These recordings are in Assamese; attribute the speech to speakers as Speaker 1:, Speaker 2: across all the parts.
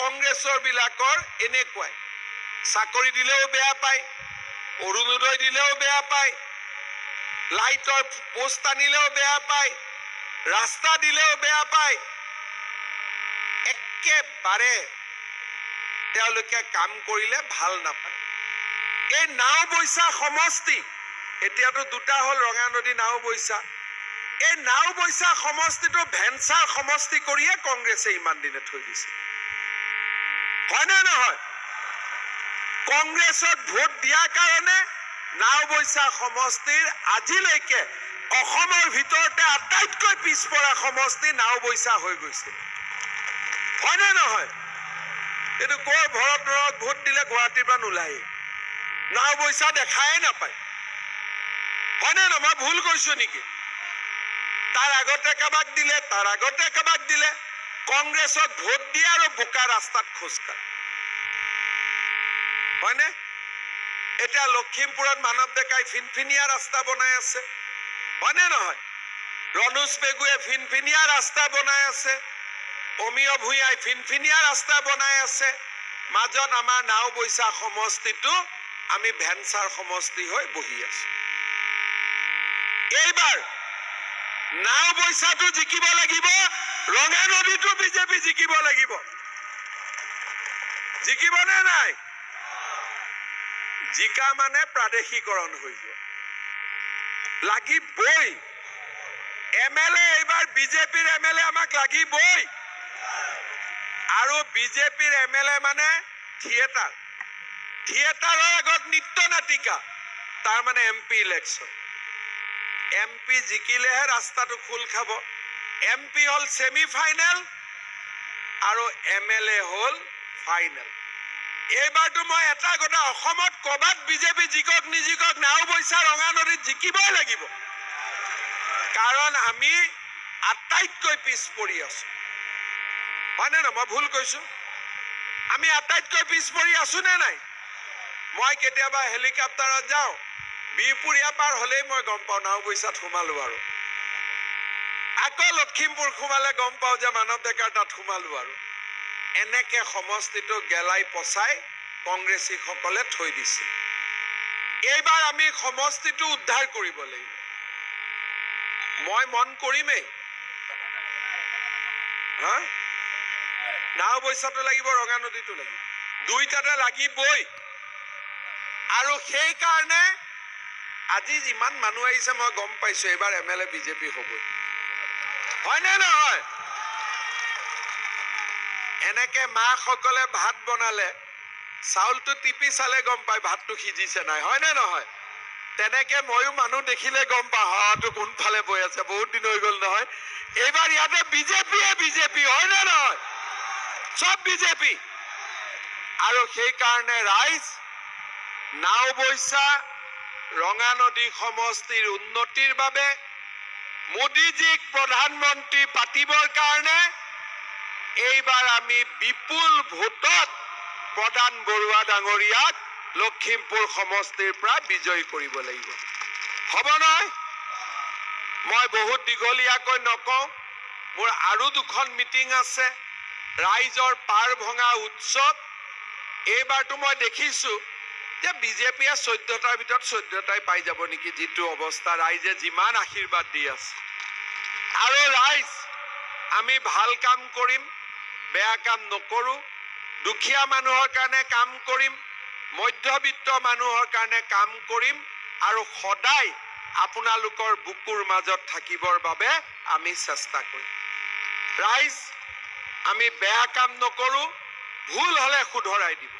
Speaker 1: কংগ্ৰেছৰ বিলাকৰ এনেকুৱাই চাকৰি দিলেও বেয়া পায়, অৰুণোদয় দিলেও বেয়া পায়, লাইটৰ পোষ্ট আনিলেও বেয়া পায়, ৰাস্তা দিলেও বেয়া পায়, একেবাৰে তেওঁলোকে কাম কৰিলে ভাল নাপায়। এই নাওবৈচা সমষ্টি, এতিয়াতো দুটা হ'ল ৰঙা নদী নাওবৈচা, এই নাওবৈচা সমষ্টিটো ভেঞ্চাৰ সমষ্টি কৰিয়ে কংগ্ৰেছে ইমান দিনে থৈ দিছে, হয়নে নহয়? কংগ্ৰেছত ভোট দিয়াৰ কাৰণে নাওবৈচা সমষ্টিৰ আজিলৈকে অসমৰ ভিতৰতে আটাইতকৈ পিছপৰা সমষ্টি নাওবৈচা হৈ গৈছে, হয়নে নহয়? এইটো কৰ ভৰত নৰক ভোট দিলে গুৱাহাটীৰ পৰা নোলায়, নাওবৈচা দেখাই নাপায়, হয়নে নহয়? মই ভুল কৈছো নেকি? তাৰ আগতে কাবাক দিলে, তাৰ আগতে কাবাক দিলে, কংগ্ৰেছত ভোট দিয়ে আৰু বোকা ৰাস্তাত খোজকাঢ়ে, হয়নে? এতিয়া লখিমপুৰত মানৱ ডেকাই ফিনফিনীয়া ৰাস্তা বনাই আছে, হয়নে নহয়? ৰণোজ পেগুৱে ফিনফিনীয়া ৰাস্তা বনাই আছে, অমীয় ভূঞাই ফিনফিনীয়া ৰাস্তা বনাই আছে, মাজত আমাৰ নাওবৈচা সমষ্টিটো আমি ভেঞ্চাৰ সমষ্টি হৈ বহি আছো। এইবাৰ নাওবৈচাটো জিকিব লাগিব, ৰঙা নদীটো বিজেপি জিকিব লাগিব, জিকিবনে নাই? জিকা মানে প্ৰাদেশিকৰণ হৈ যোৱা লাগিবই। এমএলএ এইবাৰ বিজেপিৰ এমএলএ আমাক লাগিবই, আৰু বিজেপিৰ এমএলএ মানে থিয়েটাৰ, থিয়েটাৰৰ আগত নৃত্য নাটিকা, তাৰ মানে এমপি ইলেকশ্যন। এমপি জিকিলেহে ৰাস্তাটো খোল খাব। এমপি হ'ল ছেমি ফাইনেল আৰু এমএলএ হ'ল ফাইনেল। এইবাৰতো মই এটা কথা, অসমত ক'বাত বিজেপি জিকক নিজিকক নাওবৈচা ৰঙা নদীত জিকিবই লাগিব, কাৰণ আমি আটাইতকৈ পিছ পৰি আছো, হয়নে নহয়? মই ভুল কৈছো? আমি আটাইতকৈ পিছ পৰি আছো নে নাই? মই কেতিয়াবা হেলিকপ্টাৰত যাওঁ, বিহপুৰীয়া পাৰ হলেই মই গম পাওঁ নাওবৈচাত সোমালো, আৰু আকৌ লখিমপুৰ সোমালে গম পাওঁ যে মানৱ ডেকাৰ তাত সোমালো। আৰু এনেকে সমষ্টিটো গেলাই পচাই কংগ্ৰেছীসকলে থৈ দিছিল। এইবাৰ আমি সমষ্টিটো উদ্ধাৰ কৰিব লাগিব। মই মন কৰিমেই, হা, নাওবৈচাটো লাগিব, ৰঙা নদীটো লাগিব, দুইটাতে লাগিবই। আৰু সেইকাৰণে আজি যিমান মানুহ আহিছে মই গম পাইছো এইবাৰ এমএলএ বিজেপি হ'বই, হয়নে নহয়? এনেকে মাসকলে ভাত বনালে চাউলটো টিপি চালে গম পায় ভাতটো সিজিছে নাই, হয়নে নহয়? তেনেকে ময়ো মানুহ দেখিলে গম পাওঁ হাৱাটো কোনফালে বৈ আছে, বহুত দিন হৈ গল নহয়। এইবাৰ ইয়াতে বিজেপিয়ে বিজেপি, হয়নে নহয়? চব বিজেপি। আৰু সেইকাৰণে ৰাইজ নাওবৈচা ৰঙা নদী সমষ্টিৰ উন্নতিৰ বাবে মোদীজীক প্ৰধানমন্ত্ৰী পাতিবৰ কাৰণে এইবাৰ আমি বিপুল ভোটত প্ৰধান বৰুৱা ডাঙৰীয়াক লখিমপুৰ সমষ্টিৰ পৰা বিজয়ী কৰিব লাগিব, হ'ব নহয়? মই বহুত দীঘলীয়াকৈ নকওঁ, মোৰ আৰু দুখন মিটিং আছে, ৰাইজৰ পাৰ ভঙা উৎসৱ। এইবাৰতো মই দেখিছো যে বিজেপিয়ে 14টাৰ ভিতৰত 14টাই পাই যাব নেকি, যিটো অৱস্থা, ৰাইজে যিমান আশীৰ্বাদ দি আছে। আৰু ৰাইজ, আমি ভাল কাম কৰিম, বেয়া কাম নকৰো, দুখীয়া মানুহৰ কাৰণে কাম কৰিম, মধ্যবিত্ত মানুহৰ কাৰণে কাম কৰিম, আৰু সদায় আপোনালোকৰ বুকুৰ মাজত থাকিবৰ বাবে আমি চেষ্টা কৰিম। ৰাইজ, আমি বেয়া কাম নকৰো, ভুল হলে শুধৰাই দিব,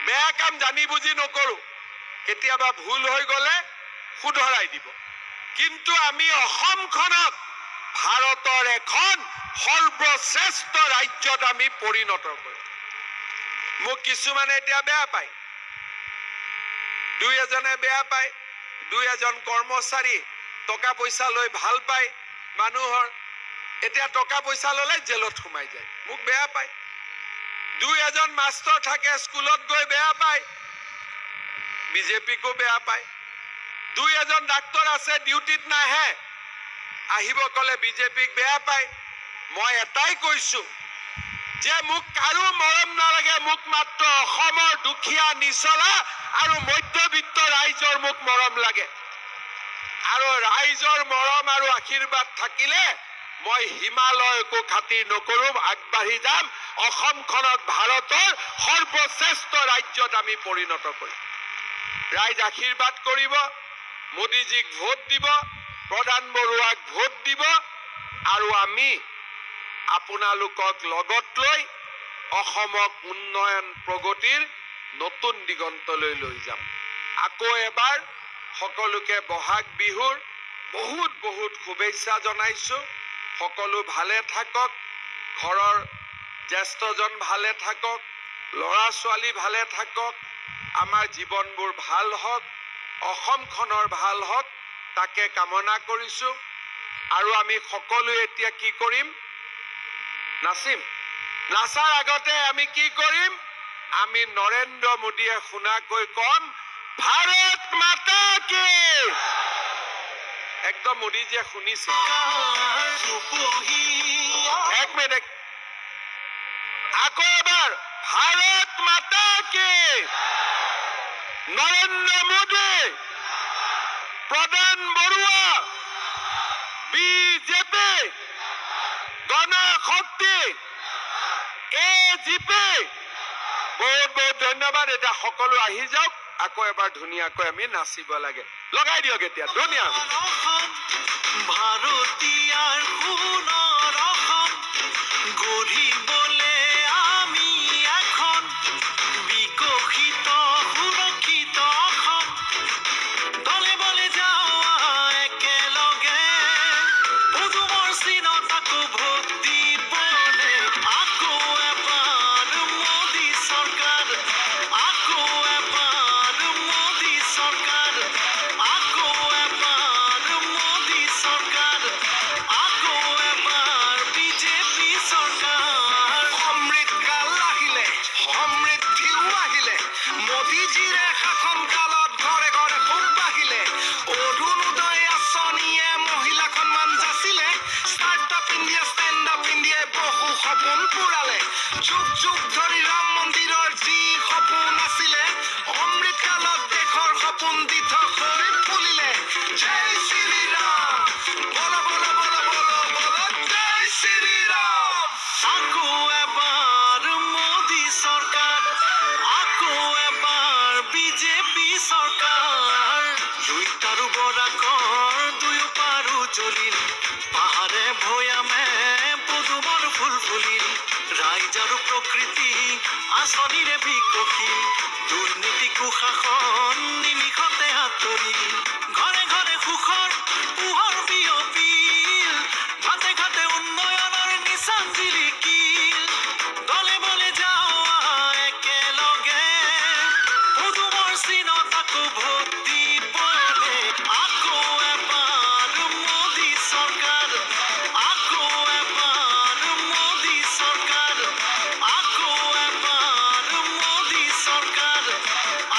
Speaker 1: বেয়া কাম জানি বুজি নকৰো, কেতিয়াবা ভুল হৈ গলে শুধৰাই দিব, কিন্তু আমি অসমখনক ভাৰতৰ এখন সৰ্বশ্ৰেষ্ঠ ৰাজ্যত আমি পৰিণত কৰিম। মোক কিছুমানে এতিয়া বেয়া পায়, দুই এজনে বেয়া পায়, দুই এজন কৰ্মচাৰী টকা পইচা লৈ ভাল পায় মানুহৰ, এতিয়া টকা পইচা ললে জেলত সোমাই যায়, মোক বেয়া পায়। দুই এজন মাষ্টৰ থাকে স্কুলত গৈ বেয়া পায়, বিজেপিকো বেয়া পায়। দুই এজন ডাক্তৰ আছে ডিউটিত নাহে, আহিব কলে বিজেপিক বেয়া পায়। মই এটাই কৈছো, যে মোক কাৰো মৰম নালাগে, মোক মাত্ৰ অসমৰ দুখীয়া নিচলা আৰু মধ্যবিত্ত ৰাইজৰ মোক মৰম লাগে। আৰু ৰাইজৰ মৰম আৰু আশীৰ্বাদ থাকিলে মই হিমালয়কো খাতিৰ নকৰোঁ, আগবাঢ়ি যাম, অসমখনত ভাৰতৰ সৰ্বশ্ৰেষ্ঠ ৰাজ্যত আমি পৰিণত কৰিম। ৰাইজ আশীৰ্বাদ কৰিব, মোদীজীক ভোট দিব, প্ৰধান বৰুৱাক ভোট দিব, আৰু আমি আপোনালোকক লগত লৈ অসমক উন্নয়ন প্ৰগতিৰ নতুন দিগন্তলৈ লৈ যাম। আকৌ এবাৰ সকলোকে বহাগ বিহুৰ বহুত বহুত শুভেচ্ছা জনাইছো। সকলো ভালে থাকক, ঘৰৰ জ্যেষ্ঠজন ভালে থাকক, ল'ৰা ছোৱালী ভালে থাকক, আমাৰ জীৱনবোৰ ভাল হওক, অসমখনৰ ভাল হওক, তাকে কামনা কৰিছো। আৰু আমি সকলোৱে এতিয়া কি কৰিম? নাচিম। নাচাৰ আগতে আমি কি কৰিম? আমি নৰেন্দ্ৰ মোদীয়ে শুনাকৈ কম, ভাৰত মাতা কি। একদম মোদীজীয়ে শুনিছে। এক মিনিট, আকৌ এবাৰ, ভাৰত মাতা কি। নৰেন্দ্ৰ মোদী, প্ৰধান বৰুৱা, বিজেপি, গণশক্তি, এজিপি। বহুত বহুত ধন্যবাদ। এতিয়া সকলো আহি যাওক, আকৌ এবাৰ ধুনীয়াকৈ আমি নাচিব লাগে। লগাই দিয়ক এতিয়া, ধুনীয়া।
Speaker 2: ভাৰতীয়াৰ সোণৰ অসম গঢ়িবলে আমি এখন বিকশিত সুৰক্ষিত অসম। দলে বলে যাওঁ একেলগে, পদুমৰ চিনত আকৌ ভোট দিবলে। আকৌ এবাৰ মোদী চৰকাৰ, আকৌ এবাৰ মোদী চৰকাৰ, আকৌ এবাৰ মোদী চৰকাৰ, আকৌ এবাৰ বিজেপি চৰকাৰ। অমৃতকাল আহিলে, সমৃদ্ধিও আহিলে, মোদীজীৰে শাসন কালত ঘৰে ঘৰে সুখ বাঢ়িলে। অৰুণোদয় আঁচনিয়ে মহিলা সন্মান যাচিলে, ষ্টাৰ্টআপ ইণ্ডিয়া, ষ্টেণ্ড আপ ইণ্ডিয়াই বহু সপোন পূৰালে। যুগ যুগ ধৰি ৰাম মন্দিৰৰ যি সপোন আছিলে, অমৃতকালত দেশৰ সপোন দিঠক হৈ ফুলিলে। জয় শ্ৰী ৰাম, বলো বলো বলো বলো বলো, জয় শ্ৰী ৰাম। আকৌ এবাৰ মোদী চৰকাৰ, আকৌ এবাৰ বিজেপি চৰকাৰ। দুইটাৰো বৰাকৰ দুয়ো পাৰো জ্বলিল, পাহাৰে ভৈয়ামে পদুমৰ ফুল ফুলিল। ৰাইজ আৰু প্ৰকৃতি আঁচনিৰে বিকশিল, দুৰ্নীতি কুশাসন নিমিষতে আঁতৰিল। ঘৰে ঘৰে সুখৰ পোহৰ বিয়পিল, ঘাটে ঘাটে উন্নয়নৰ নিচান জিলিকিল। দলে বলে যাওঁ একেলগে, পদুমৰ চিনত আকৌ ভোট দিবলে। আকৌ এবাৰ মোদী চৰকাৰ, আকৌ এবাৰ মোদী চৰকাৰ, আকৌ এবাৰ মোদী চৰকাৰ,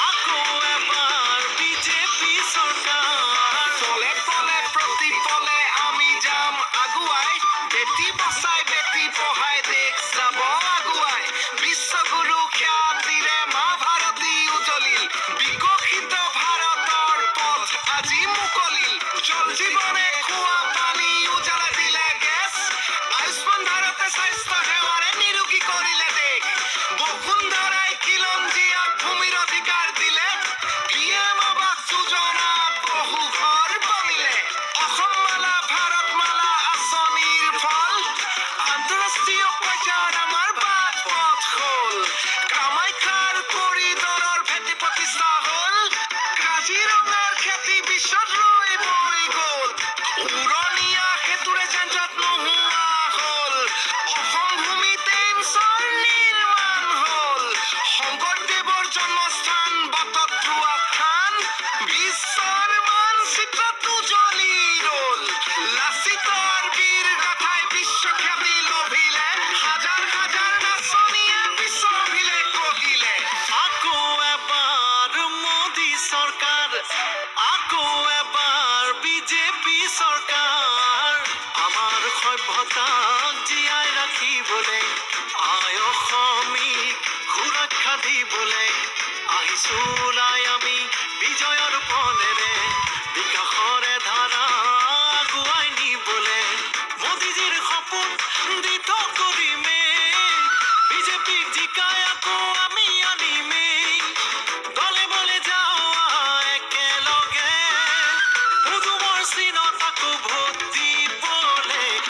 Speaker 2: আকৌ এবাৰ বিজেপি চৰকাৰ। চলে পলে প্ৰতি পলে আমি যাম আগুৱাই, বেটি বচাই বেটি পঢ়াই দেশ যাব আগুৱাই। বিশ্বগুৰু খ্যাতিৰে মা ভাৰতী উজ্বলিল, বিকশিত ভাৰতৰ পথ আজি মুকলিল। জল জীৱনে খোৱা পানী উজালা দিলে গেছ, আয়ুষ্মান ভাৰতে স্বাস্থ্য সেৱাৰে নিৰোগী কৰিলে দেশ। বসুন্ধৰাই খিলঞ্জীয়াক ভূমিৰ অধিকাৰ দিলে, PM আৱাস যোজনাত বহু ঘৰ বনিলে। অসম মালা ভাৰত মালা আঁচনিৰ ফল, আন্তঃৰাষ্ট্ৰীয় পৰ্যায়ত আমাৰ বাট পথ হ'ল। কামাখ্যাৰ কৰিডৰৰ ভেটি প্ৰতিষ্ঠা হ'ল, কাজিৰঙাৰ খেতি বিশ্বত ৰৈ বৈ গ'ল। উৰণীয়া সেতুৰে যান-জঁট নোহোৱা হ'ল, অসম ভূমিতে এইমছৰ নিৰ্মাণ হ'ল। শংকৰদেৱৰ জন্মস্থান বাটত ৰোৱা থান, বিশ্বৰ মানচিত্ৰত উজ্বলি ৰ'ল। লাচিতৰ বীৰ গাথাই বিশ্বখ্যাতি লভিলে, হাজাৰ হাজাৰ নাচনীয়ে বিশ্বভিলে কহিলে। আকৌ এবাৰ মোদী চৰকাৰ, আকৌ এবাৰ বিজেপি চৰকাৰ। আমাৰ সভ্যতা